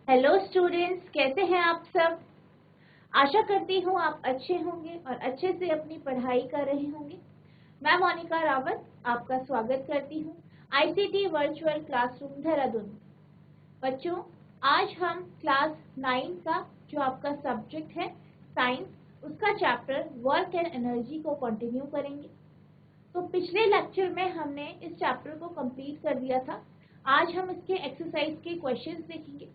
Hello students, कैसे हैं आप सब। आशा करती हूँ आप अच्छे होंगे और अच्छे से अपनी पढ़ाई कर रहे होंगे। मैं मोनिका रावत आपका स्वागत करती हूँ आईसीटी वर्चुअल क्लासरूम देहरादून। बच्चों, आज हम क्लास 9 का जो आपका सब्जेक्ट है साइंस, उसका चैप्टर वर्क एंड एनर्जी को कंटिन्यू करेंगे। तो पिछले लेक्चर में हमने इस चैप्टर को कंप्लीट कर दिया था। आज हम इसके एक्सरसाइज के क्वेश्चंस देखेंगे।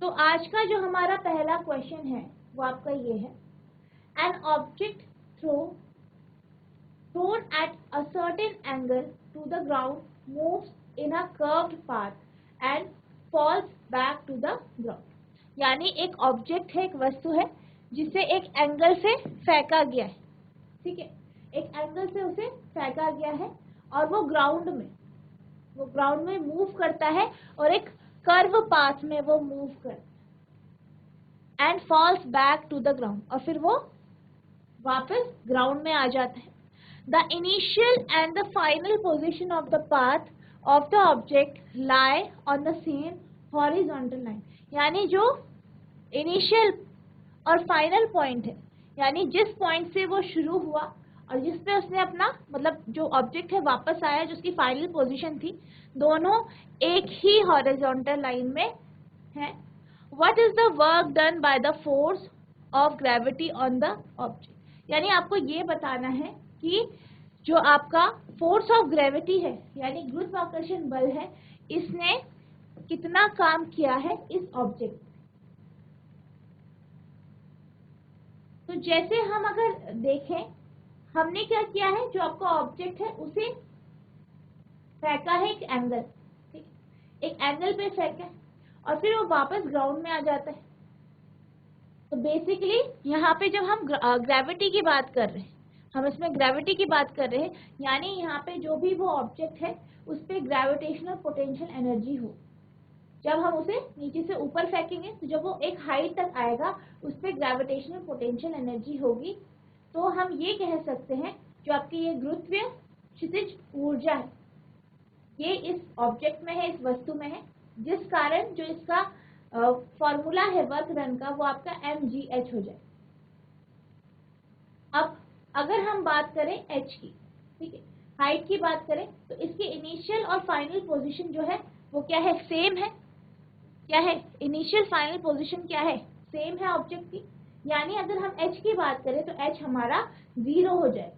तो आज का जो हमारा पहला क्वेश्चन है वो आपका ये है, an object thrown at a certain angle to the ground moves in a curved path and falls back to the ground. यानी एक ऑब्जेक्ट है, एक वस्तु है जिसे एक एंगल से फेंका गया है। ठीक है, एक एंगल से उसे फेंका गया है और वो ग्राउंड में मूव करता है और एक कर्व पाथ में वो मूव करता है and falls back to the ground, और फिर वो वापस ग्राउंड में आ जाता है। The initial and the final position of the path of the object lie on the same horizontal line. यानी जो इनिशियल और फाइनल पॉइंट है, यानी जिस पॉइंट से वो शुरू हुआ और जिस पे उसने अपना मतलब जो ऑब्जेक्ट है वापस आया, जो उसकी फाइनल पोजीशन थी, दोनों एक ही हॉरिजॉन्टल लाइन में है। What is the work done by the force of gravity on the object. यानी आपको ये बताना है कि जो आपका फोर्स ऑफ ग्रेविटी है, यानी गुरुत्वाकर्षण बल है, इसने कितना काम किया है इस ऑब्जेक्ट। तो जैसे हम अगर देखें, हमने क्या किया है, जो आपका ऑब्जेक्ट है उसे फेंका है एक एंगल, ठीक, एक एंगल पे फेंका है और फिर वो वापस ग्राउंड में आ जाता है। तो बेसिकली यहाँ पे जब हम ग्रेविटी की बात कर रहे हैं, हम इसमें ग्रेविटी की बात कर रहे हैं, यानी यहाँ पे जो भी वो ऑब्जेक्ट है उस पर ग्रेविटेशनल पोटेंशियल एनर्जी हो। जब हम उसे नीचे से ऊपर फेंकेंगे तो जब वो एक हाइट तक आएगा उस पर ग्रेविटेशनल पोटेंशियल एनर्जी होगी। तो हम ये कह सकते हैं जो आपकी ये गुरुत्वीय क्षितिज ऊर्जा है, ये इस ऑब्जेक्ट में है, इस वस्तु में है, जिस कारण जो इसका फॉर्मूला है वर्क डन का, वो आपका mgh हो जाए। अब अगर हम बात करें h की, ठीक है, हाइट की बात करें, तो इसकी इनिशियल और फाइनल पोजीशन जो है वो क्या है, सेम है। क्या है, इनिशियल फाइनल पोजीशन क्या है, सेम है ऑब्जेक्ट की। यानी अगर हम h की बात करें तो h हमारा 0 हो जाएगा,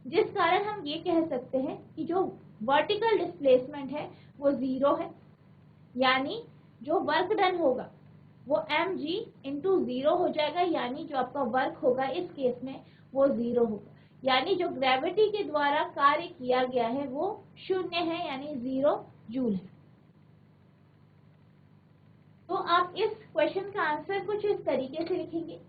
जिस कारण हम ये कह सकते हैं कि जो वर्टिकल डिस्प्लेसमेंट है वो 0 है। यानी जो वर्क डन होगा वो mg इंटू 0 हो जाएगा, यानी जो आपका वर्क होगा इस केस में वो 0 होगा। यानी जो ग्रेविटी के द्वारा कार्य किया गया है वो 0 है, यानी 0 जूल है। तो आप इस क्वेश्चन का आंसर कुछ इस तरीके से लिखेंगे,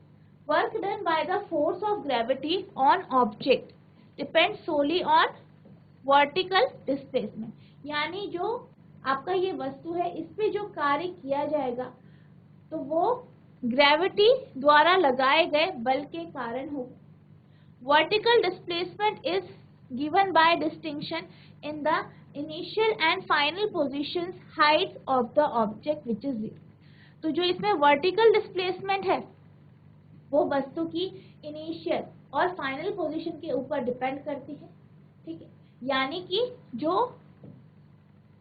work done by the force of gravity on object depend solely on vertical displacement. यानी जो आपका ये वस्तु है इस पे जो कार्य किया जाएगा तो वो ग्रेविटी द्वारा लगाए गए बल के कारण होगा। Vertical displacement is given by distinction in the initial and final positions height of the object which is 0। तो जो इसमें वर्टिकल डिस्प्लेसमेंट है वो वस्तु की इनिशियल और फाइनल पोजीशन के ऊपर डिपेंड करती है। ठीक है, यानी कि जो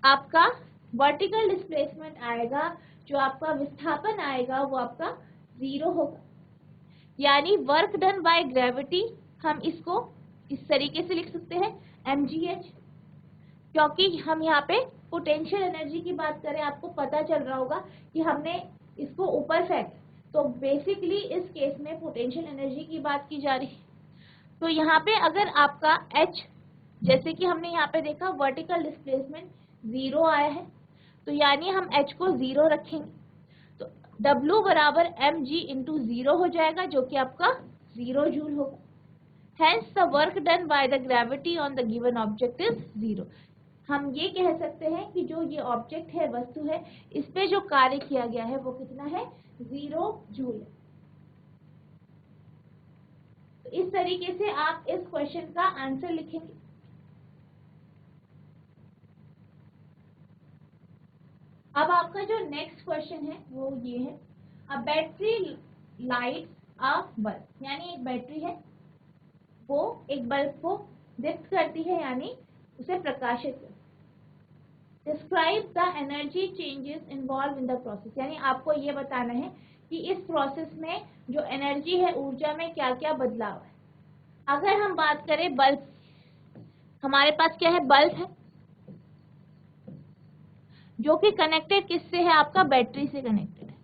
आपका वर्टिकल डिस्प्लेसमेंट आएगा, जो आपका विस्थापन आएगा वो आपका 0 होगा। यानी वर्क डन बाय ग्रेविटी हम इसको इस तरीके से लिख सकते हैं mgh, क्योंकि हम यहाँ पे पोटेंशियल एनर्जी की बात करें, आपको पता चल रहा होगा कि हमने इसको ऊपर फेंक, तो बेसिकली इस केस में पोटेंशियल एनर्जी की बात की जा रही है। तो यहाँ पे अगर आपका h, जैसे कि हमने यहाँ पे देखा वर्टिकल डिस्प्लेसमेंट 0 आया है, तो यानी हम h को 0 रखेंगे, तो W बराबर mg इंटू 0 हो जाएगा, जो कि आपका 0 जूल होगा। Hence the work done by the gravity on the given object is 0। हम ये कह सकते हैं कि जो ये ऑब्जेक्ट है, वस्तु है, इस पे जो कार्य किया गया है वो कितना है, 0 जूल है। तो इस तरीके से आप इस क्वेश्चन का आंसर लिखेंगे। अब आपका जो नेक्स्ट क्वेश्चन है वो ये है, a battery light a bulb, यानी एक बैटरी है वो एक बल्ब को दीप्त करती है यानी उसे प्रकाशित करती है। Describe the energy changes involve in the process, यानी आपको ये बताना है कि इस प्रोसेस में जो एनर्जी है, ऊर्जा में क्या क्या बदलाव है। अगर हम बात करें बल्ब, हमारे पास क्या है, बल्ब है जो कि कनेक्टेड किससे है, आपका बैटरी से कनेक्टेड है।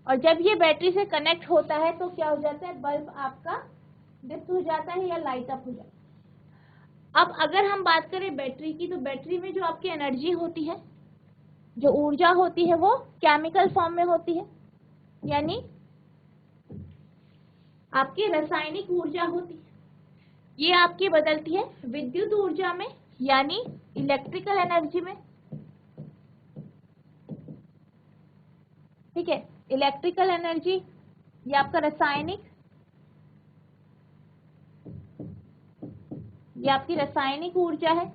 और जब ये बैटरी से कनेक्ट होता है तो क्या हो जाता है, बल्ब आपका दीप्त हो जाता है या लाइट अप हो जाता है। अब अगर हम बात करें बैटरी की, तो बैटरी में जो आपकी एनर्जी होती है, जो ऊर्जा होती है, वो केमिकल फॉर्म में होती है, यानी आपकी रासायनिक ऊर्जा होती है। ये आपकी बदलती है विद्युत ऊर्जा में, यानी इलेक्ट्रिकल एनर्जी में। ठीक है, इलेक्ट्रिकल एनर्जी ये आपका रासायनिक, ये आपकी रासायनिक ऊर्जा है।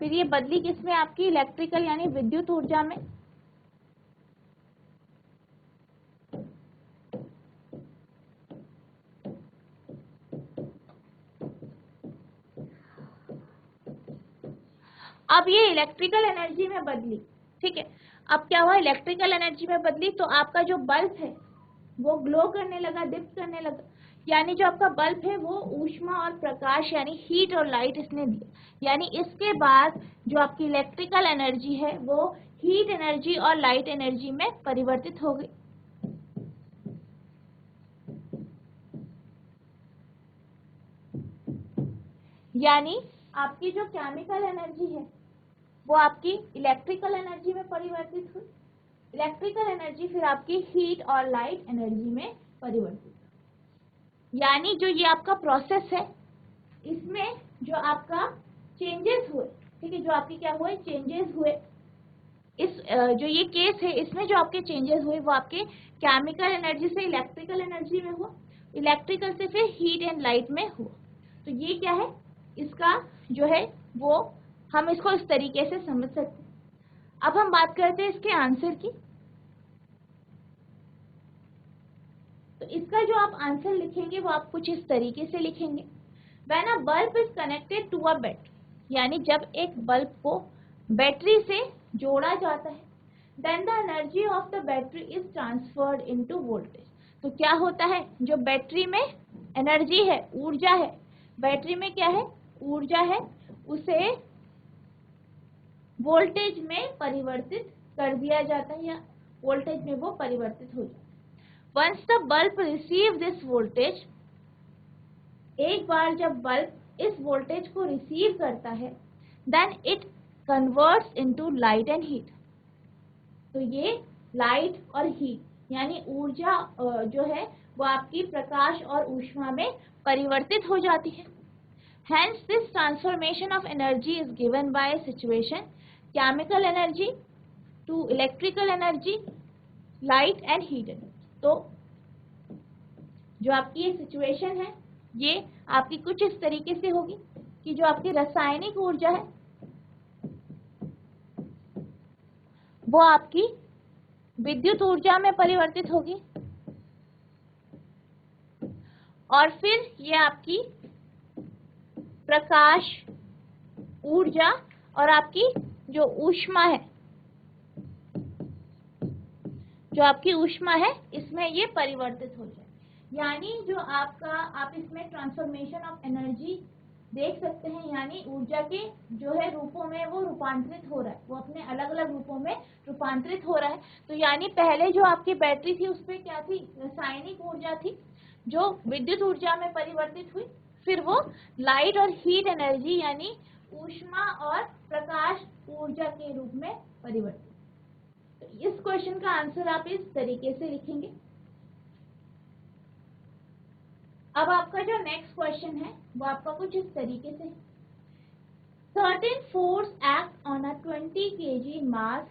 फिर ये बदली किसमें, आपकी इलेक्ट्रिकल यानी विद्युत ऊर्जा में। अब ये इलेक्ट्रिकल एनर्जी में बदली, ठीक है, अब क्या हुआ, इलेक्ट्रिकल एनर्जी में बदली तो आपका जो बल्ब है वो ग्लो करने लगा, दीप्त करने लगा, यानी जो आपका बल्ब है वो ऊष्मा और प्रकाश यानी हीट और लाइट इसने दिया, यानी इसके बाद जो आपकी इलेक्ट्रिकल एनर्जी है वो हीट एनर्जी और लाइट एनर्जी में परिवर्तित हो गई। यानी आपकी जो केमिकल एनर्जी है वो आपकी इलेक्ट्रिकल एनर्जी में परिवर्तित हुई, इलेक्ट्रिकल एनर्जी फिर आपकी हीट और लाइट एनर्जी में परिवर्तित हुई। यानी जो ये आपका प्रोसेस है इसमें जो आपका चेंजेस हुए, ठीक है, जो आपके क्या हुए, चेंजेस हुए, इस जो ये केस है इसमें जो आपके चेंजेस हुए वो आपके केमिकल एनर्जी से इलेक्ट्रिकल एनर्जी में हुआ, इलेक्ट्रिकल से फिर हीट एंड लाइट में हुआ। तो ये क्या है, इसका जो है वो हम इसको इस तरीके से समझ सकते हैं। अब हम बात करते हैं इसके आंसर की। तो इसका जो आप आंसर लिखेंगे वो आप कुछ इस तरीके से लिखेंगे, when a bulb is connected to a battery, यानी जब एक बल्ब को बैटरी से जोड़ा जाता है, then the energy of the battery is transferred into voltage. तो क्या होता है, जो बैटरी में एनर्जी है, ऊर्जा है, बैटरी में क्या है, ऊर्जा है, उसे वोल्टेज में परिवर्तित कर दिया जाता है या वोल्टेज में वो परिवर्तित हो जाता है। Once the bulb receive this voltage, एक बार जब बल्ब इस वोल्टेज को रिसीव करता है, then it converts into light and heat. तो ये लाइट और हीट यानी ऊर्जा जो है वो आपकी प्रकाश और ऊष्मा में परिवर्तित हो जाती है। Hence this transformation of energy is given by situation chemical energy to electrical energy, light and heat energy। तो जो आपकी ये सिचुएशन है ये आपकी कुछ इस तरीके से होगी कि जो आपकी रासायनिक ऊर्जा है वो आपकी विद्युत ऊर्जा में परिवर्तित होगी, और फिर ये आपकी प्रकाश ऊर्जा और आपकी जो ऊष्मा है, जो आपकी ऊष्मा है इसमें ये परिवर्तित हो जाए। यानी जो आपका आप इसमें ट्रांसफॉर्मेशन ऑफ एनर्जी देख सकते हैं, यानी ऊर्जा के जो है रूपों में वो रूपांतरित हो रहा है, वो अपने अलग अलग रूपों में रूपांतरित हो रहा है। तो यानी पहले जो आपकी बैटरी थी उसपे क्या थी, रासायनिक ऊर्जा थी जो विद्युत ऊर्जा में परिवर्तित हुई, फिर वो लाइट और हीट एनर्जी यानी ऊष्मा और प्रकाश ऊर्जा के रूप में परिवर्तित। तो इस क्वेश्चन का आंसर आप इस तरीके से लिखेंगे। अब आपका जो नेक्स्ट क्वेश्चन है वो आपका कुछ इस तरीके से, certain force act on a 20 kg mass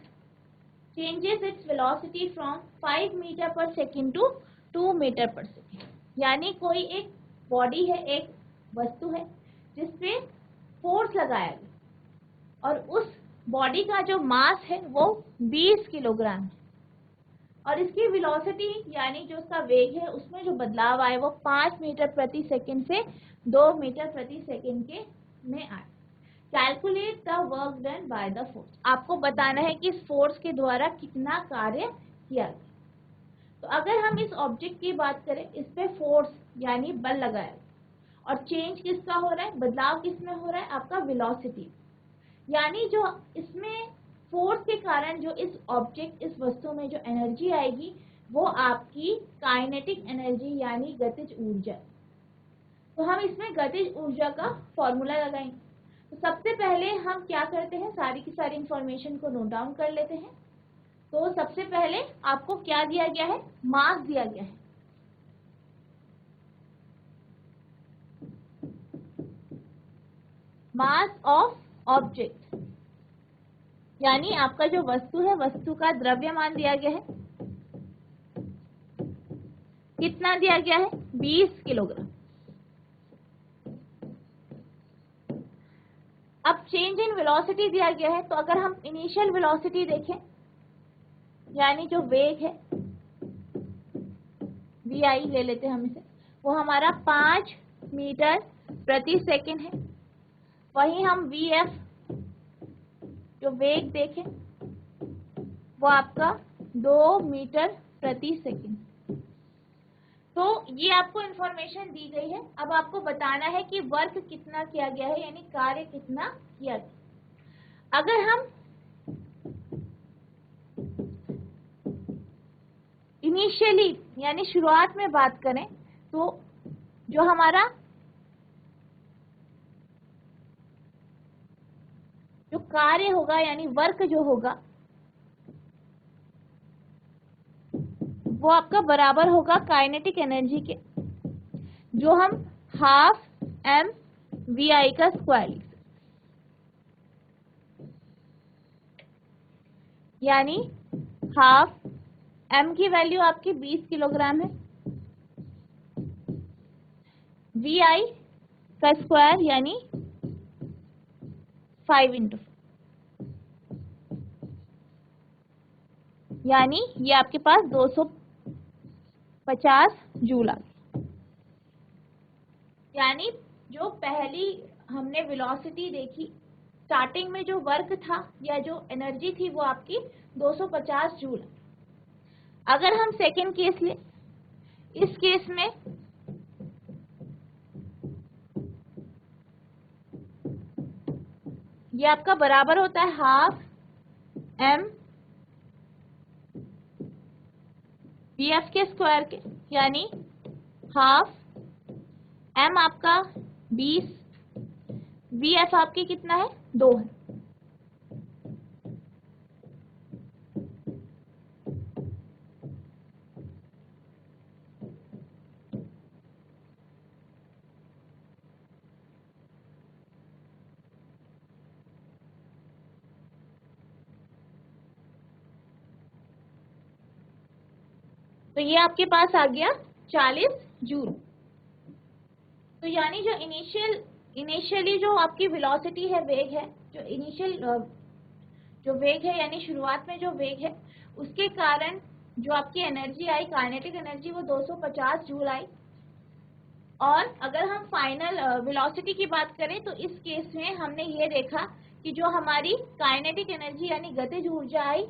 changes its velocity from 5 metre per second to 2 metre per second. यानी कोई एक बॉडी है, एक वस्तु है जिसपे फोर्स लगाया गया और उस बॉडी का जो मास है वो 20 किलोग्राम है और इसकी वेलोसिटी यानी जो उसका वेग है उसमें जो बदलाव आए वो 5 मीटर प्रति सेकंड से 2 मीटर प्रति सेकंड के में आए। Calculate the work done by the force, आपको बताना है कि इस फोर्स के द्वारा कितना कार्य किया गया। तो अगर हम इस ऑब्जेक्ट की बात करें, इस पे फोर्स यानी बल लगाया और चेंज किसका हो रहा है, बदलाव किसमें हो रहा है, आपका वेलोसिटी, यानी जो इसमें फोर्स के कारण जो इस ऑब्जेक्ट इस वस्तु में जो एनर्जी आएगी वो आपकी काइनेटिक एनर्जी यानी गतिज ऊर्जा। तो हम इसमें गतिज ऊर्जा का फॉर्मूला लगाएंगे। तो सबसे पहले हम क्या करते हैं, सारी की सारी इंफॉर्मेशन को नोट डाउन कर लेते हैं। तो सबसे पहले आपको क्या दिया गया है, मास दिया गया है। मास ऑफ ऑब्जेक्ट यानी आपका जो वस्तु है, वस्तु का द्रव्यमान दिया गया है। कितना दिया गया है, 20 किलोग्राम। अब चेंज इन वेलोसिटी दिया गया है। तो अगर हम इनिशियल वेलोसिटी देखें यानी जो वेग है vi ले लेते हैं हम इसे, वो हमारा 5 मीटर प्रति सेकंड है। वहीं हम vf जो वेग देखें वो आपका 2 मीटर प्रति सेकंड। तो ये आपको इंफॉर्मेशन दी गई है। अब आपको बताना है कि वर्क कितना किया गया है यानी कार्य कितना किया गया। अगर हम इनिशियली यानी शुरुआत में बात करें तो जो हमारा जो कार्य होगा यानी वर्क जो होगा वो आपका बराबर होगा काइनेटिक एनर्जी के, जो हम हाफ एम वी आई का स्क्वायर लिख सकते, यानी हाफ एम की वैल्यू आपकी 20 किलोग्राम है, वी आई का स्क्वायर यानी 5 इंटू, यानी ये आपके पास 250 जूल आ गई। यानी जो पहली हमने वेलोसिटी देखी, स्टार्टिंग में जो वर्क था या जो एनर्जी थी वो आपकी 250 जूल। अगर हम सेकेंड केस लें, इस केस में ये आपका बराबर होता है हाफ एम वी एफ के स्क्वायर के, यानी हाफ एम आपका 20, वी एफ आपकी कितना है 2 है। तो ये आपके पास आ गया 40 जूल। तो यानी जो इनिशियली जो आपकी वेलोसिटी है, वेग है, जो इनिशियल जो वेग है यानी शुरुआत में जो वेग है उसके कारण जो आपकी एनर्जी आई, काइनेटिक एनर्जी, वो 250 जूल आई। और अगर हम फाइनल वेलोसिटी की बात करें तो इस केस में हमने ये देखा कि जो हमारी काइनेटिक एनर्जी यानी गतिज ऊर्जा आई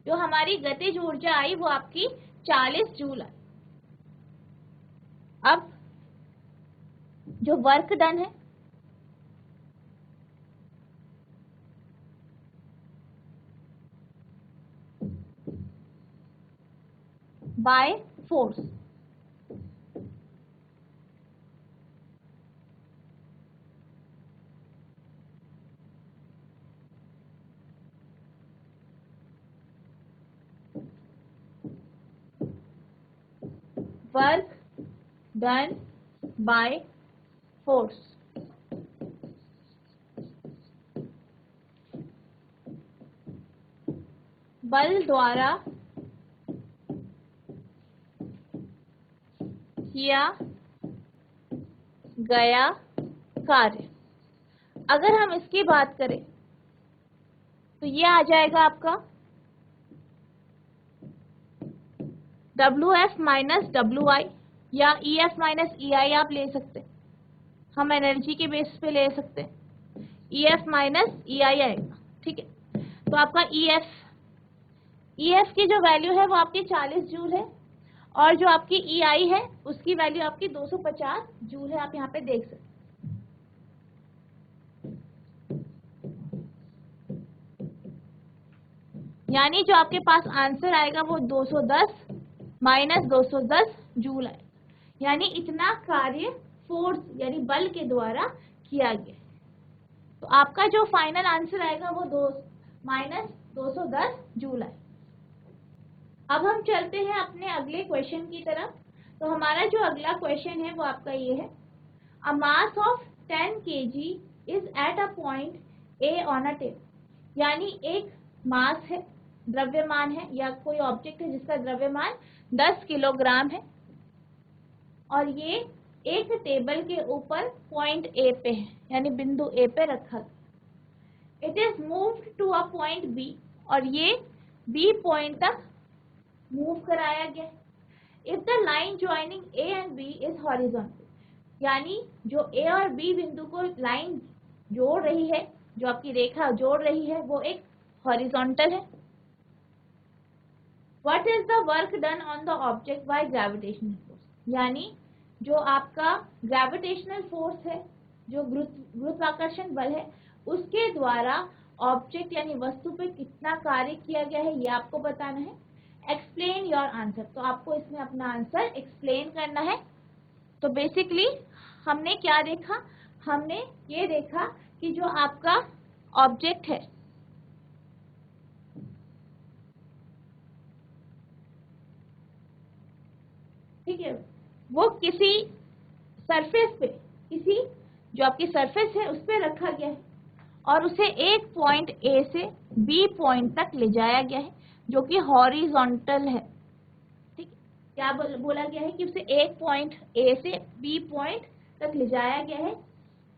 जो हमारी गतिज ऊर्जा आई वो आपकी 40 जूल आई। अब जो वर्क डन है by force, work done by force, बल द्वारा किया गया कार्य। अगर हम इसकी बात करें तो ये आ जाएगा आपका WF माइनस WI या EF माइनस EI आप ले सकते हैं, हम एनर्जी के बेस पे ले सकते हैं। EF माइनस EI आएगा, ठीक है। तो आपका EF की जो वैल्यू है वो आपकी 40 जूल है और जो आपकी EI है उसकी वैल्यू आपकी 250 जूल है, आप यहाँ पे देख सकते हैं। यानी जो आपके पास आंसर आएगा वो 210 माइनस 210 जूल आएगा, यानी इतना कार्य फोर्स यानी बल के द्वारा किया गया। तो आपका जो फाइनल आंसर आएगा वो माइनस 210 जूल आएगा। अब हम चलते हैं अपने अगले क्वेश्चन की तरफ। तो हमारा जो अगला क्वेश्चन है वो आपका ये है, a mass of 10 kg is at a point A on a table. यानी एक मास है, द्रव्यमान है या कोई ऑब्जेक्ट है जिसका द्रव्यमान 10 किलोग्राम है और ये एक टेबल के ऊपर पॉइंट ए पे है, यानी बिंदु ए पे रखा गया। It is moved to a point B और ये बी पॉइंट तक मूव कराया गया। If the line joining A and B is horizontal, यानी जो ए और बी बिंदु को लाइन जोड़ रही है, जो आपकी रेखा जोड़ रही है वो एक हॉरिजॉन्टल है। What is the work done on the object by gravitational force? यानी जो आपका ग्रेविटेशनल फोर्स है, जो गुरुत्वाकर्षण बल है, उसके द्वारा ऑब्जेक्ट यानी वस्तु पे कितना कार्य किया गया है ये आपको बताना है। एक्सप्लेन योर आंसर, तो आपको इसमें अपना आंसर एक्सप्लेन करना है। तो बेसिकली हमने क्या देखा, हमने ये देखा कि जो आपका ऑब्जेक्ट है ठीक है, वो किसी सरफेस पे, किसी जो आपकी सरफेस है उस पे रखा गया है और उसे एक पॉइंट ए से बी पॉइंट तक ले जाया गया है जो कि हॉरिजॉन्टल है। ठीक है, क्या बोला गया है कि उसे एक पॉइंट ए से बी पॉइंट तक ले जाया गया है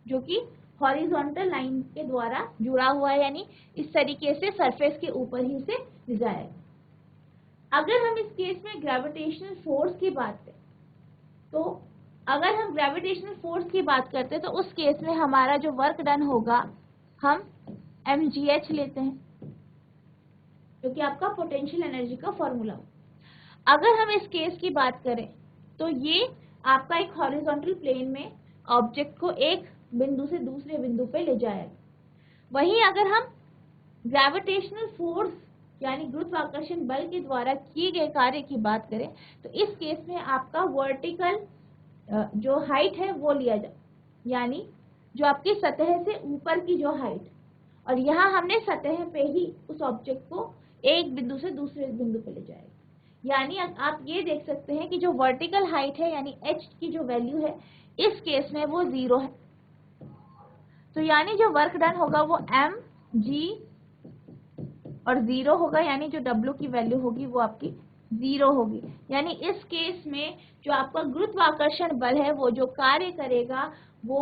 जो कि हॉरिजॉन्टल लाइन के द्वारा जुड़ा हुआ है, यानी इस तरीके से सरफेस के ऊपर ही से ले जाया गया। अगर हम इस केस में ग्रेविटेशनल फोर्स की बात करें तो अगर हम ग्रेविटेशनल फोर्स की बात करते हैं तो उस केस में हमारा जो वर्क डन होगा हम mgh लेते हैं जो कि आपका पोटेंशियल एनर्जी का फॉर्मूला हो। अगर हम इस केस की बात करें तो ये आपका एक हॉरिजॉन्टल प्लेन में ऑब्जेक्ट को एक बिंदु से दूसरे बिंदु पे ले जाएगा। वहीं अगर हम ग्रेविटेशनल फोर्स यानी गुरुत्वाकर्षण बल के द्वारा किए गए कार्य की बात करें तो इस केस में आपका वर्टिकल जो हाइट है वो लिया जाए, यानी जो आपकी सतह से ऊपर की जो हाइट, और यहाँ हमने सतह पे ही उस ऑब्जेक्ट को एक बिंदु से दूसरे बिंदु पे ले जाएगा। यानी आप ये देख सकते हैं कि जो वर्टिकल हाइट है यानी h की जो वैल्यू है इस केस में वो 0 है। तो यानी जो वर्क डन होगा वो mg और 0 होगा, यानी जो W की वैल्यू होगी वो आपकी 0 होगी। यानी इस केस में जो आपका गुरुत्वाकर्षण बल है वो जो कार्य करेगा वो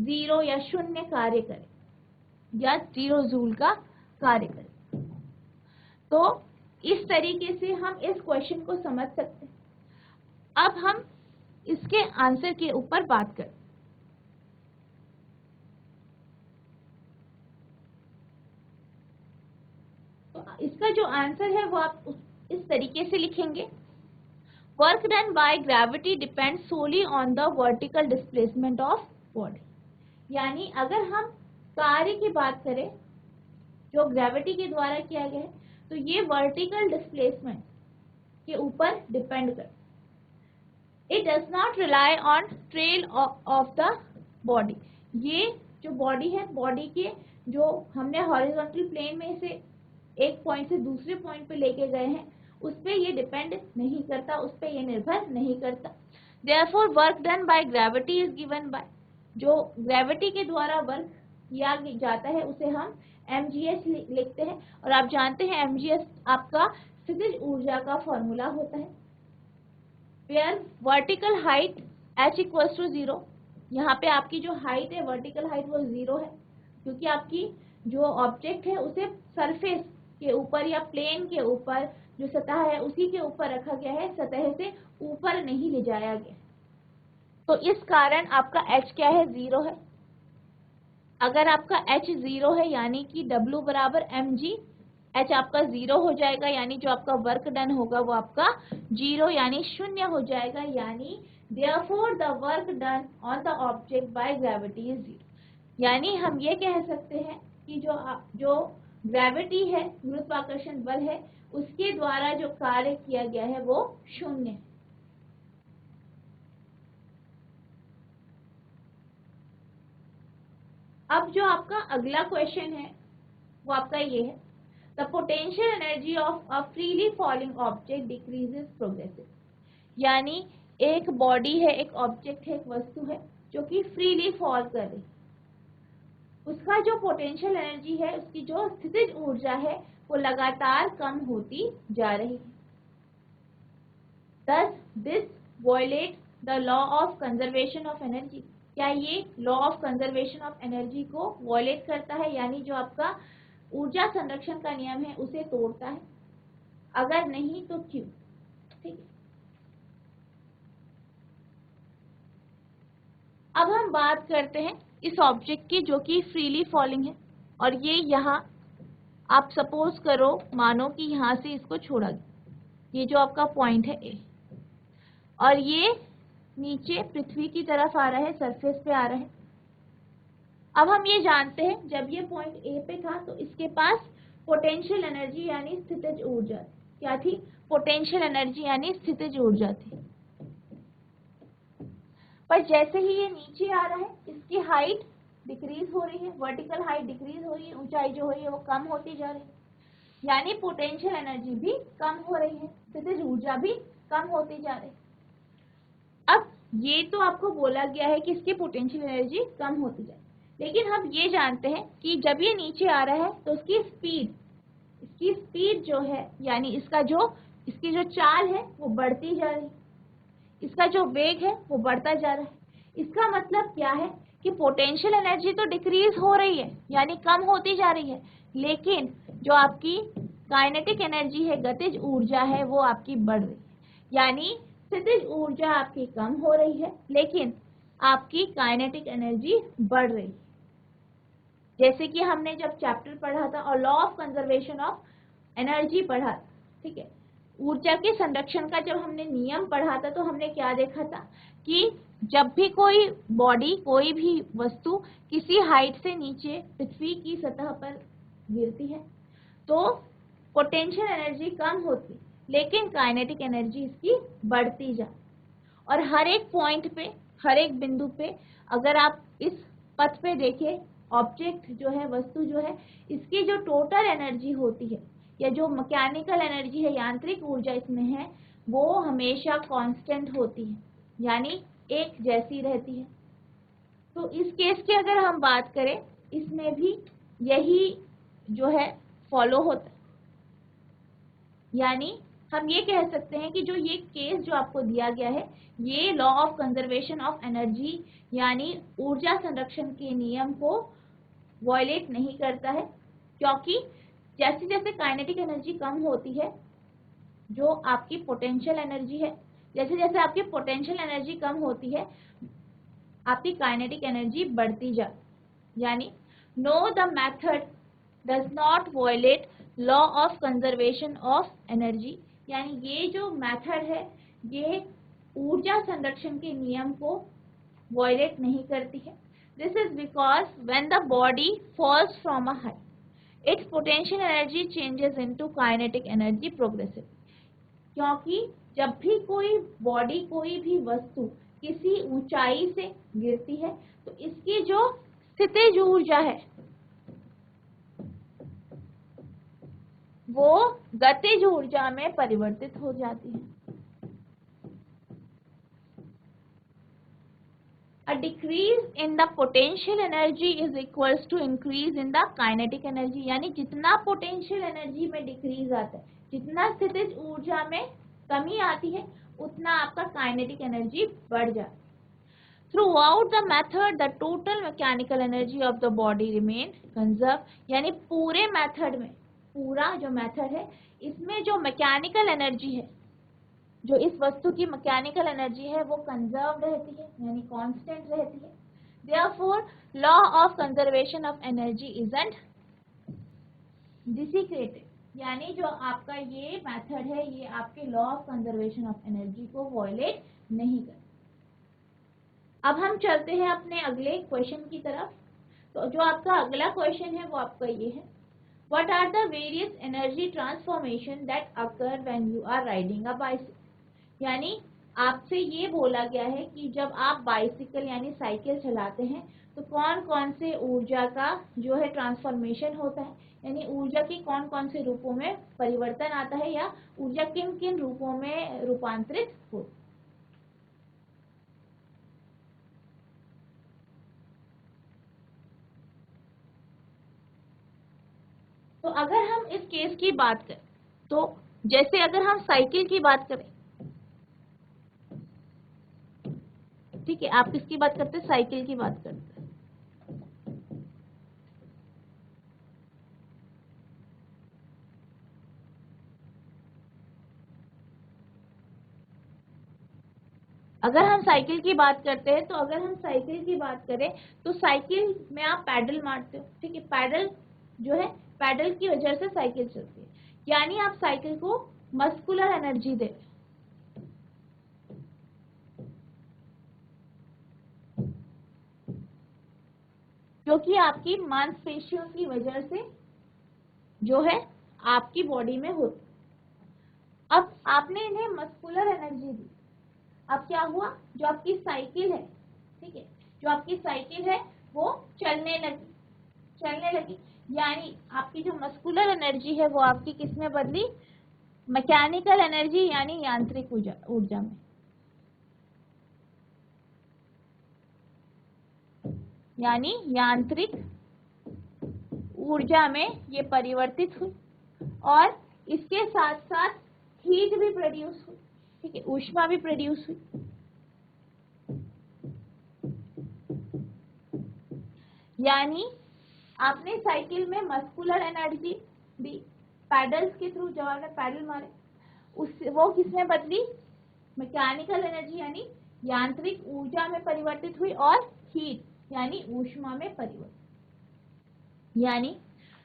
0 या 0 कार्य करेगा या 0 जूल का कार्य करेगा। तो इस तरीके से हम इस क्वेश्चन को समझ सकते हैं। अब हम इसके आंसर के ऊपर बात करें। इसका जो आंसर है वो आप इस तरीके से लिखेंगे, work done by gravity depend solely on the vertical displacement of body. यानी अगर हम कार्य की बात करें जो ग्रेविटी के द्वारा किया गया है तो ये वर्टिकल डिस्प्लेसमेंट के ऊपर डिपेंड कर। It does not rely on trail of the body. ये जो बॉडी है, बॉडी के जो हमने हॉरिजॉन्टल प्लेन में से एक पॉइंट से दूसरे पॉइंट पे लेके गए हैं उस पे ये डिपेंड नहीं करता, उस पे ये निर्भर नहीं करता। Therefore work done by gravity is given by, जो ग्रेविटी के द्वारा वर्क किया जाता है उसे हम mgh लिखते हैं और आप जानते हैं mgh आपका स्थितिज ऊर्जा का फॉर्मूला होता है। Where vertical height h equals to 0, यहाँ पे आपकी जो हाइट है वर्टिकल हाइट वो 0 है, क्योंकि आपकी जो ऑब्जेक्ट है उसे सरफेस के ऊपर या प्लेन के ऊपर जो सतह है उसी के ऊपर रखा गया है, सतह से ऊपर नहीं ले जाया गया। तो इस कारण आपका h क्या है, 0 है। अगर आपका h 0 है यानी कि W बराबर mg, h आपका 0 हो जाएगा, यानी जो आपका वर्क डन होगा वो आपका 0 यानी शून्य हो जाएगा, यानी therefore the work done on the object by gravity is 0। यानी हम ये कह सकते हैं कि जो ग्रेविटी है, गुरुत्वाकर्षण बल है, उसके द्वारा जो कार्य किया गया है वो शून्य है। अब जो आपका अगला क्वेश्चन है वो आपका ये है, the potential energy of a freely falling object decreases progressive. यानी एक बॉडी है, एक ऑब्जेक्ट है, एक वस्तु है जो कि फ्रीली फॉल कर रही, उसका जो पोटेंशियल एनर्जी है, उसकी जो स्थितिज ऊर्जा है वो लगातार कम होती जा रही है। Thus this violates the law of conservation of energy। क्या ये law of conservation of energy को वॉयलेट करता है, यानी जो आपका ऊर्जा संरक्षण का नियम है उसे तोड़ता है? अगर नहीं तो क्यों? ठीक है, अब हम बात करते हैं इस ऑब्जेक्ट की जो कि फ्रीली फॉलिंग है, और ये यहाँ आप सपोज करो, मानो कि यहाँ से इसको छोड़ा गया, ये जो आपका पॉइंट है ए, और ये नीचे पृथ्वी की तरफ आ रहा है, सरफेस पे आ रहा है। अब हम ये जानते हैं जब ये पॉइंट ए पे था तो इसके पास पोटेंशियल एनर्जी यानी स्थितिज ऊर्जा क्या थी? पोटेंशियल एनर्जी यानी स्थितिज ऊर्जा थी। पर जैसे ही ये नीचे आ रहा है, इसकी हाइट डिक्रीज हो रही है, वर्टिकल हाइट डिक्रीज हो रही है, ऊंचाई जो हो रही है वो कम होती जा रही है, यानी पोटेंशियल एनर्जी भी कम हो रही है, स्थितिज ऊर्जा भी कम होती जा रही है। अब ये तो आपको बोला गया है कि इसकी पोटेंशियल एनर्जी कम होती जाए, लेकिन हम ये जानते हैं कि जब ये नीचे आ रहा है तो इसकी स्पीड जो है, यानी इसकी जो चाल है वो बढ़ती जा रही है, इसका जो वेग है वो बढ़ता जा रहा है। इसका मतलब क्या है कि पोटेंशियल एनर्जी तो डिक्रीज हो रही है यानी कम होती जा रही है, लेकिन जो आपकी काइनेटिक एनर्जी है, गतिज ऊर्जा है, वो आपकी बढ़ रही है। यानी स्थितिज ऊर्जा आपकी कम हो रही है लेकिन आपकी काइनेटिक एनर्जी बढ़ रही है। जैसे कि हमने जब चैप्टर पढ़ा था और law of conservation of energy पढ़ा, ठीक है, ऊर्जा के संरक्षण का जब हमने नियम पढ़ा था तो हमने क्या देखा था कि जब भी कोई बॉडी, कोई भी वस्तु किसी हाइट से नीचे पृथ्वी की सतह पर गिरती है तो पोटेंशियल एनर्जी कम होती, लेकिन काइनेटिक एनर्जी इसकी बढ़ती जा, और हर एक पॉइंट पे, हर एक बिंदु पे अगर आप इस पथ पे देखें, ऑब्जेक्ट जो है, वस्तु जो है, इसकी जो टोटल एनर्जी होती है या जो मैकेनिकल एनर्जी है, यांत्रिक ऊर्जा इसमें है, वो हमेशा कांस्टेंट होती है, यानी एक जैसी रहती है। तो इस केस की अगर हम बात करें, इसमें भी यही जो है फॉलो होता है, यानी हम ये कह सकते हैं कि जो ये केस जो आपको दिया गया है, ये law of conservation of energy यानी ऊर्जा संरक्षण के नियम को वॉयलेट नहीं करता है, क्योंकि जैसे जैसे काइनेटिक एनर्जी कम होती है, जो आपकी पोटेंशियल एनर्जी है, जैसे जैसे आपकी पोटेंशियल एनर्जी कम होती है, आपकी काइनेटिक एनर्जी बढ़ती जा, यानी no the method does not violate law of conservation of energy, यानी ये जो मेथड है ये ऊर्जा संरक्षण के नियम को वॉयलेट नहीं करती है। This is because when the body falls from a height, its potential energy changes into kinetic energy progressive। क्योंकि जब भी कोई बॉडी, कोई भी वस्तु किसी ऊंचाई से गिरती है तो इसकी जो स्थितिज ऊर्जा है वो गतिज ऊर्जा में परिवर्तित हो जाती है। A decrease in the potential energy is equals to increase in the kinetic energy, यानी जितना पोटेंशियल एनर्जी में डिक्रीज आता है, जितना स्थितिज ऊर्जा में कमी आती है, उतना आपका काइनेटिक एनर्जी बढ़ जाता है। Throughout the method, the total mechanical energy of the body remain conserved, यानी पूरे मेथड में, पूरा जो मेथड है इसमें जो मैकेनिकल एनर्जी है, जो इस वस्तु की मैकेनिकल एनर्जी है वो कंजर्व रहती है, यानी कांस्टेंट रहती है। Therefore, law of conservation of energy isn't desecrated, यानी जो आपका ये मेथड है ये आपके law of conservation of energy को वॉयलेट नहीं करता। अब हम चलते हैं अपने अगले क्वेश्चन की तरफ। तो जो आपका अगला क्वेश्चन है वो आपका ये है, what are the various energy transformation that occur when you are riding a bicycle, यानी आपसे ये बोला गया है कि जब आप बाइसिकल यानी साइकिल चलाते हैं तो कौन कौन से ऊर्जा का जो है ट्रांसफॉर्मेशन होता है, यानी ऊर्जा के कौन कौन से रूपों में परिवर्तन आता है या ऊर्जा किन किन रूपों में रूपांतरित होती है। तो अगर हम इस केस की बात करें तो जैसे अगर हम साइकिल की बात करें, ठीक है, आप किसकी बात करते हैं, साइकिल की बात करते हैं। अगर हम साइकिल की बात करते हैं तो अगर हम साइकिल की बात करें तो साइकिल में आप पैडल मारते हो, ठीक है, पैडल जो है पैडल की वजह से साइकिल चलती है, यानी आप साइकिल को मस्कुलर एनर्जी दे रहे हो। क्योंकि आपकी मांसपेशियों की वजह से जो है आपकी बॉडी में होती। अब आपने इन्हें मस्कुलर एनर्जी दी, अब क्या हुआ, जो आपकी साइकिल है, ठीक है, जो आपकी साइकिल है वो चलने लगी, यानी आपकी जो मस्कुलर एनर्जी है वो आपकी किस में बदली, मैकेनिकल एनर्जी यानी यांत्रिक ऊर्जा में, यानी यांत्रिक ऊर्जा में ये परिवर्तित हुई और इसके साथ साथ हीट भी प्रोड्यूस हुई, ठीक है, ऊष्मा भी प्रोड्यूस हुई। यानी आपने साइकिल में मस्कुलर एनर्जी दी, पैडल्स के थ्रू जब आपने पैडल मारे उससे वो किसमें बदली, मैकेनिकल एनर्जी यानी यांत्रिक ऊर्जा में परिवर्तित हुई और हीट यानी ऊष्मा में परिवर्तित। यानी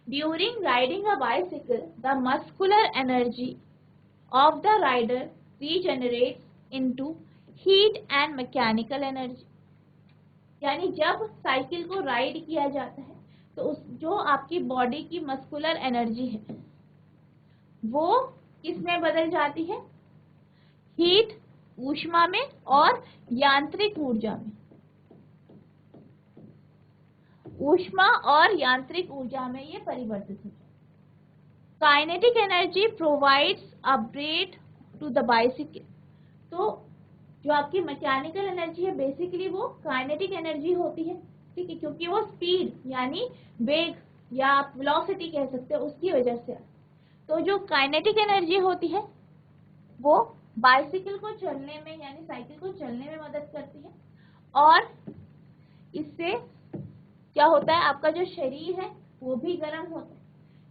during riding a bicycle the muscular energy of the rider regenerates into heat and mechanical energy, यानी जब साइकिल को राइड किया जाता है तो उस जो आपकी बॉडी की मस्कुलर एनर्जी है वो किस में बदल जाती है, हीट ऊष्मा में और यांत्रिक ऊर्जा में, ऊष्मा और यांत्रिक ऊर्जा में ये परिवर्तित हो जाती है। Kinetic energy provides a brake to the bicycle, तो जो आपकी मैकेनिकल एनर्जी है बेसिकली वो काइनेटिक एनर्जी होती है, ठीक है, क्योंकि वो स्पीड यानी वेग या आप वेलोसिटी कह सकते हो उसकी वजह से। तो जो काइनेटिक एनर्जी होती है वो बाइसिकल को चलने में यानी साइकिल को चलने में मदद करती है और इससे क्या होता है, आपका जो शरीर है वो भी गर्म होता है,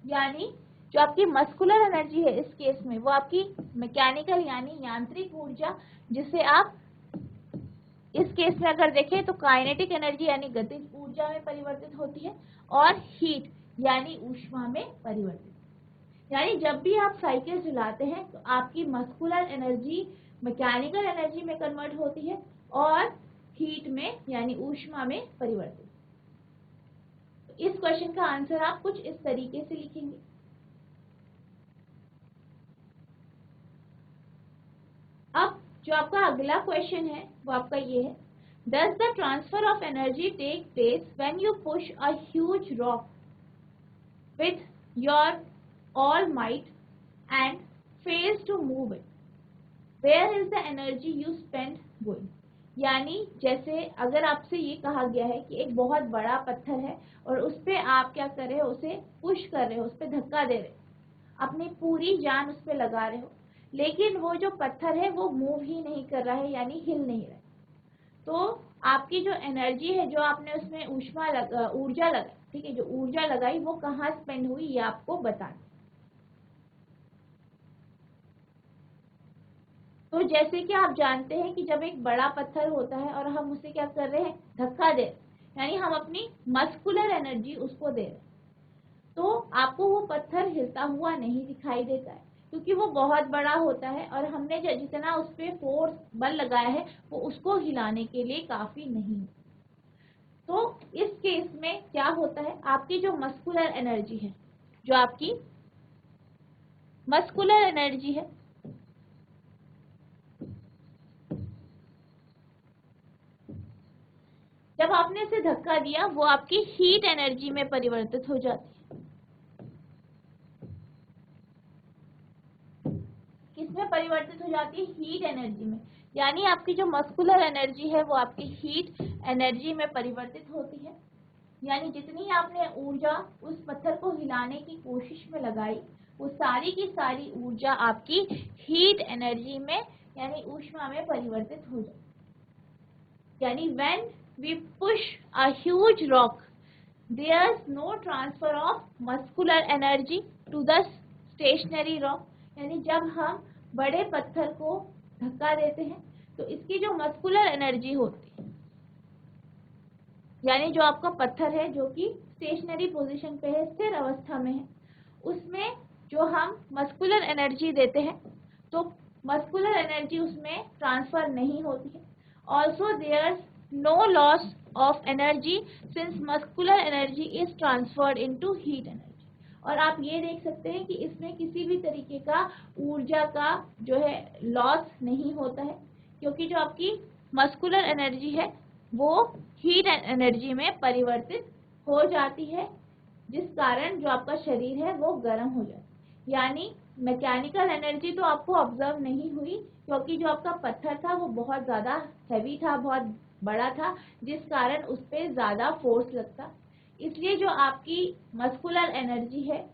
यानी जो आपकी मस्कुलर एनर्जी है इस केस में वो आपकी मैकेनिकल यानी यांत्रिक ऊर्जा, जिसे आप इस केस में अगर देखें तो काइनेटिक एनर्जी यानी गतिज ऊर्जा में परिवर्तित होती है और हीट यानी ऊष्मा में परिवर्तित। यानी जब भी आप साइकिल चलाते हैं तो आपकी मस्कुलर एनर्जी मैकेनिकल एनर्जी में कन्वर्ट होती है और हीट में यानी ऊष्मा में परिवर्तित। इस क्वेश्चन का आंसर आप कुछ इस तरीके से लिखेंगे। अब जो आपका अगला क्वेश्चन है वो आपका ये है, does the transfer of energy take place when you push a huge rock with your all might and fails to move it, where is the energy you spend going, यानी जैसे अगर आपसे ये कहा गया है कि एक बहुत बड़ा पत्थर है और उस पे आप क्या कर रहे हो, उसे पुश कर रहे हो, उस पे धक्का दे रहे हो, अपनी पूरी जान उस पे लगा रहे हो, लेकिन वो जो पत्थर है वो मूव ही नहीं कर रहा है, यानी हिल नहीं रहा है। तो आपकी जो एनर्जी है, जो आपने उसमें ऊर्जा लगाई, ठीक है, जो ऊर्जा लगाई वो कहाँ स्पेंड हुई ये आपको बताना। तो जैसे कि आप जानते हैं कि जब एक बड़ा पत्थर होता है और हम उसे क्या कर रहे हैं, धक्का दे रहे हैं, यानी हम अपनी मस्कुलर एनर्जी उसको दे रहे हैं, तो आपको वो पत्थर हिलता हुआ नहीं दिखाई देता है, क्योंकि वो बहुत बड़ा होता है और हमने जितना उस पर फोर्स बल लगाया है वो उसको हिलाने के लिए काफी नहीं। तो इस केस में क्या होता है, आपकी जो मस्कुलर एनर्जी है, जो आपकी मस्कुलर एनर्जी है, जब आपने इसे धक्का दिया वो आपकी हीट एनर्जी में परिवर्तित हो जाती है। किसमें परिवर्तित हो जाती है, हीट एनर्जी में। यानी आपकी जो मस्कुलर एनर्जी है वो आपकी हीट एनर्जी में परिवर्तित होती है। यानी जितनी आपने ऊर्जा उस पत्थर को हिलाने की कोशिश में लगाई, वो सारी की सारी ऊर्जा आपकी हीट एनर्जी में यानी ऊष्मा में परिवर्तित हो जाती है। यानी when we push a huge rock, there's no transfer of muscular energy to the stationary rock। यानी जब हम बड़े पत्थर को धक्का देते हैं तो इसकी जो मस्कुलर एनर्जी होती है, यानी जो आपका पत्थर है जो कि स्टेशनरी पोजीशन पे है, स्थिर अवस्था में है, उसमें जो हम मस्कुलर एनर्जी देते हैं तो मस्कुलर एनर्जी उसमें ट्रांसफर नहीं होती है। Also there no loss of energy since muscular energy is transferred into heat energy. और आप ये देख सकते हैं कि इसमें किसी भी तरीके का ऊर्जा का जो है लॉस नहीं होता है, क्योंकि जो आपकी मस्कुलर एनर्जी है वो हीट एनर्जी में परिवर्तित हो जाती है, जिस कारण जो आपका शरीर है वो गर्म हो जाता है। यानी मैकेनिकल एनर्जी तो आपको ऑब्जर्व नहीं हुई, क्योंकि जो आपका पत्थर था वो बहुत ज़्यादा हैवी था, बहुत बड़ा था, जिस कारण उस पर ज़्यादा फोर्स लगता। इसलिए जो आपकी मस्कुलर एनर्जी है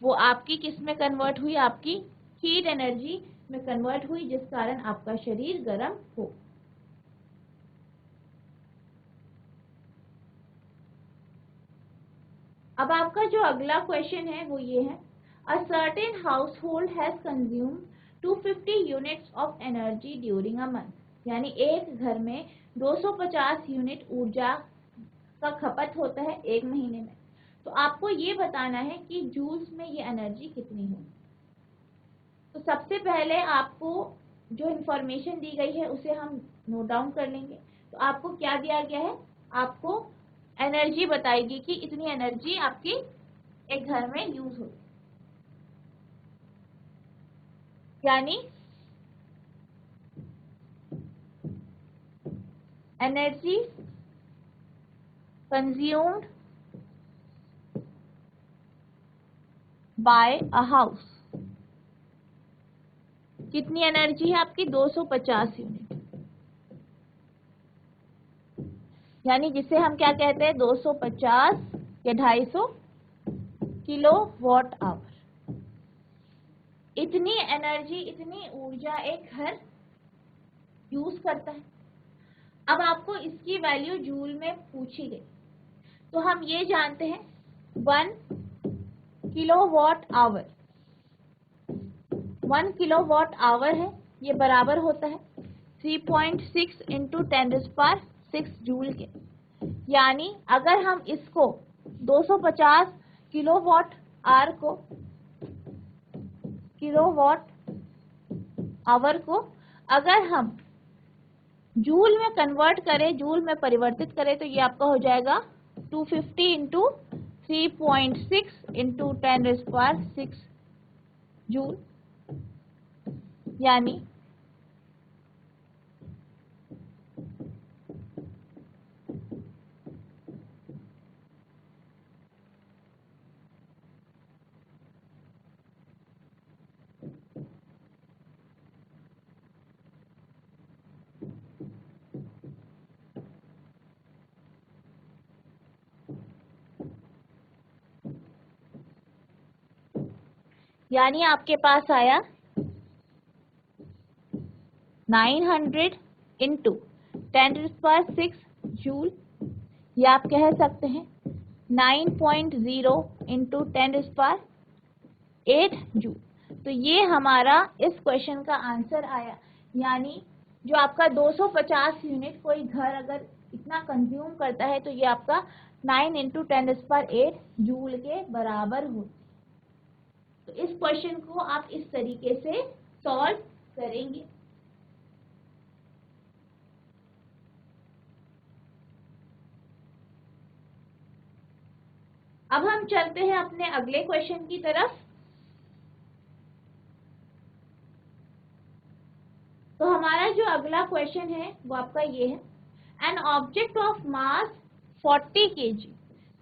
वो आपकी किस में कन्वर्ट हुई, आपकी हीट एनर्जी में कन्वर्ट हुई, जिस कारण आपका शरीर गर्म हो। अब आपका जो अगला क्वेश्चन है वो ये है, a certain house hold has consume 250 units of energy during a month. यानी एक घर में 250 यूनिट ऊर्जा का खपत होता है एक महीने में। तो आपको ये बताना है कि जूल्स में ये एनर्जी कितनी होगी। तो सबसे पहले आपको जो इंफॉर्मेशन दी गई है उसे हम नोट डाउन कर लेंगे। तो आपको क्या दिया गया है, आपको एनर्जी बताएगी कि इतनी एनर्जी आपकी एक घर में यूज होती है। यानी energy consumed by a house, कितनी एनर्जी है आपकी, 250 यूनिट। यानी जिसे हम क्या कहते हैं, 250 या 250 किलो वॉट आवर। इतनी एनर्जी, इतनी ऊर्जा एक घर यूज करता है। अब आपको इसकी वैल्यू जूल में पूछी गई, तो हम ये जानते हैं 1 किलोवाट आवर, 1 किलोवाट आवर है, ये बराबर होता है 3.6 इंटू 10⁶ जूल के। यानी अगर हम इसको 250 किलोवाट आवर को, किलोवाट आवर को अगर हम जूल में कन्वर्ट करें, जूल में परिवर्तित करें, तो ये आपका हो जाएगा 250 इंटू 3.6 इंटू 10⁶ जूल। यानी आपके पास आया 900 इंटू 10⁶ जूल, या आप कह सकते हैं 9.0 इंटू 10⁸ जूल। तो ये हमारा इस क्वेश्चन का आंसर आया। यानी जो आपका 250 यूनिट कोई घर अगर इतना कंज्यूम करता है तो ये आपका 9 इंटू 10⁸ जूल के बराबर होती है। तो इस क्वेश्चन को आप इस तरीके से सॉल्व करेंगे। अब हम चलते हैं अपने अगले क्वेश्चन की तरफ। तो हमारा जो अगला क्वेश्चन है वो आपका ये है, an object of mass 40 kg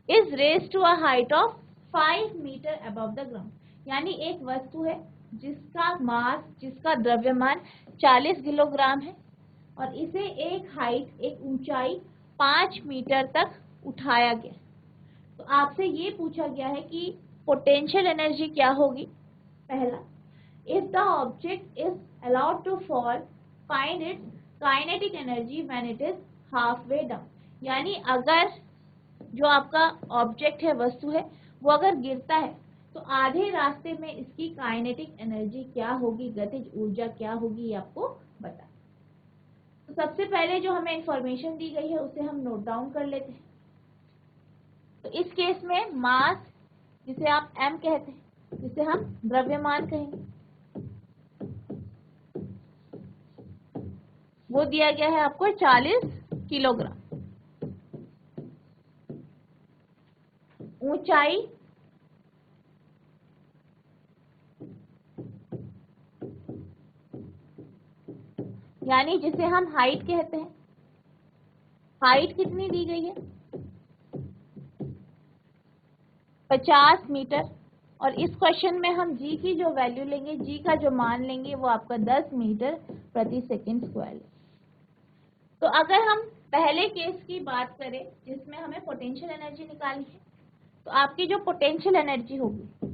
is raised to a height of 5 metre above the ground. यानी एक वस्तु है जिसका मास, जिसका द्रव्यमान 40 किलोग्राम है और इसे एक हाइट, एक ऊंचाई 5 मीटर तक उठाया गया। तो आपसे ये पूछा गया है कि पोटेंशियल एनर्जी क्या होगी। पहला, if the object is allowed to fall find its kinetic energy when it is halfway down. यानी अगर जो आपका ऑब्जेक्ट है, वस्तु है, वो अगर गिरता है तो आधे रास्ते में इसकी काइनेटिक एनर्जी क्या होगी, गतिज ऊर्जा क्या होगी, ये आपको बता। तो सबसे पहले जो हमें इंफॉर्मेशन दी गई है उसे हम नोट डाउन कर लेते हैं। तो इस केस में मास, जिसे आप m कहते हैं, जिसे हम द्रव्यमान कहेंगे, वो दिया गया है आपको 40 किलोग्राम। ऊंचाई यानी जिसे हम हाइट कहते हैं, हाइट कितनी दी गई है, 50 मीटर। और इस क्वेश्चन में हम g की जो वैल्यू लेंगे, g का जो मान लेंगे वो आपका 10 मीटर प्रति सेकंड स्क्वायर है। तो अगर हम पहले केस की बात करें जिसमें हमें पोटेंशियल एनर्जी निकालनी है, तो आपकी जो पोटेंशियल एनर्जी होगी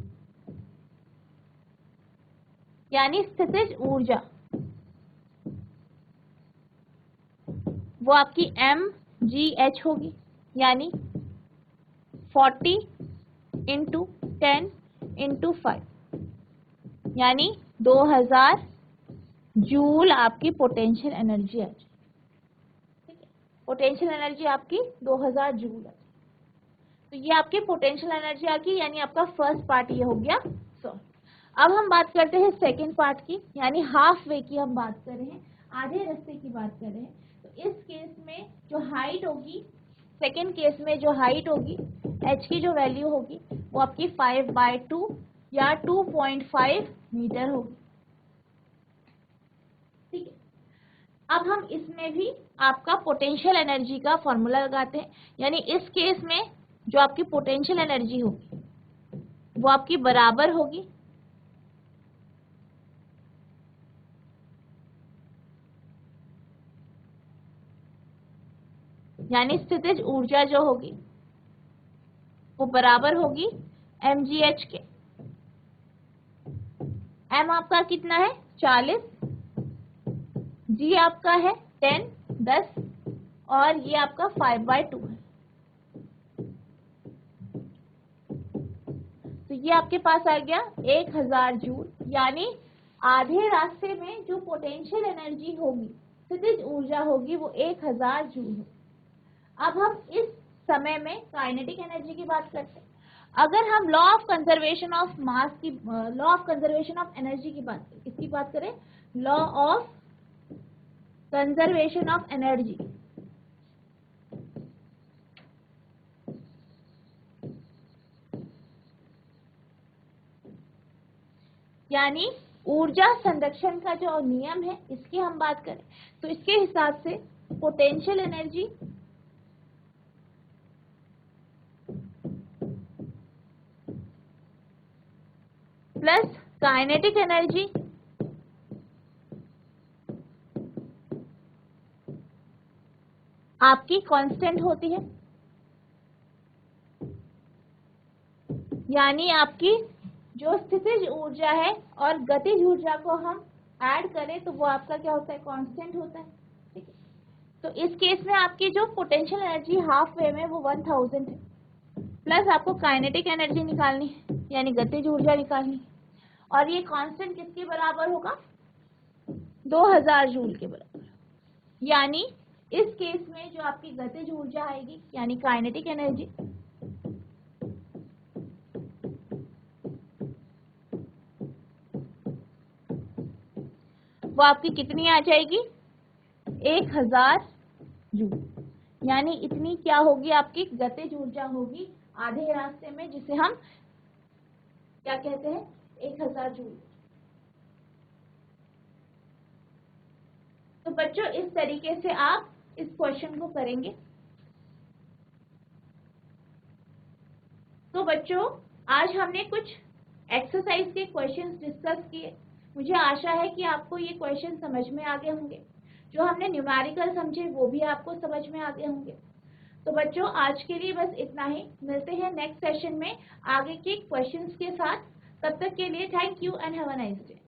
यानी स्थितिज ऊर्जा, वो आपकी mgh होगी। यानी 40 इंटू 10 इंटू 5, यानी 2000 जूल आपकी पोटेंशियल एनर्जी आ जाए। ठीक है, पोटेंशियल एनर्जी आपकी 2000 जूल आ जाए। तो ये आपकी पोटेंशियल एनर्जी आ गई। यानी आपका फर्स्ट पार्ट ये हो गया सॉल्व। अब हम बात करते हैं सेकेंड पार्ट की, यानी हाफ वे की हम बात कर रहे हैं, आधे रास्ते की बात कर रहे हैं। तो इस केस में जो हाइट होगी, सेकेंड केस में जो हाइट होगी, h की जो वैल्यू होगी वो आपकी 5/2 या 2.5 मीटर होगी। ठीक है, अब हम इसमें भी आपका पोटेंशियल एनर्जी का फॉर्मूला लगाते हैं। यानी इस केस में जो आपकी पोटेंशियल एनर्जी होगी वो आपकी बराबर होगी यानी स्थितिज ऊर्जा जो होगी वो बराबर होगी mgh के। m आपका कितना है 40, g आपका है 10 और ये आपका 5/2 है। तो ये आपके पास आ गया 1000 जूल। यानी आधे रास्ते में जो पोटेंशियल एनर्जी होगी, स्थितिज ऊर्जा होगी, वो 1000 जूल है। अब हम इस समय में काइनेटिक एनर्जी की बात करते हैं। अगर हम law of conservation of mass की, law of conservation of energy की बात करें, किसकी बात करें, law of conservation of energy. यानी ऊर्जा संरक्षण का जो नियम है, इसकी हम बात करें तो इसके हिसाब से potential energy plus kinetic energy आपकी कांस्टेंट होती है। यानी आपकी जो स्थितिज ऊर्जा है और गतिज ऊर्जा को हम ऐड करें तो वो आपका क्या होता है, कांस्टेंट होता है, ठीक है। तो इस केस में आपकी जो पोटेंशियल एनर्जी हाफ वेव में वो 1000 है, प्लस आपको काइनेटिक एनर्जी निकालनी है यानी गतिज ऊर्जा निकालनी है, और ये कांस्टेंट किसके बराबर होगा, 2000 जूल के बराबर। यानी इस केस में जो आपकी गतिज ऊर्जा आएगी यानी काइनेटिक एनर्जी, वो आपकी कितनी आ जाएगी, 1000 जूल। यानी इतनी क्या होगी, आपकी गतिज ऊर्जा होगी आधे रास्ते में, जिसे हम क्या कहते हैं, 1000 जूल। तो बच्चों इस तरीके से आप इस क्वेश्चन को करेंगे। तो बच्चों आज हमने कुछ एक्सरसाइज के क्वेश्चंस डिस्कस किए। मुझे आशा है कि आपको ये क्वेश्चन समझ में आ गए होंगे, जो हमने न्यूमेरिकल समझे वो भी आपको समझ में आ गए होंगे। तो बच्चों आज के लिए बस इतना ही, मिलते हैं नेक्स्ट सेशन में आगे के क्वेश्चंस के साथ। तब तक के लिए thank you and have a nice day.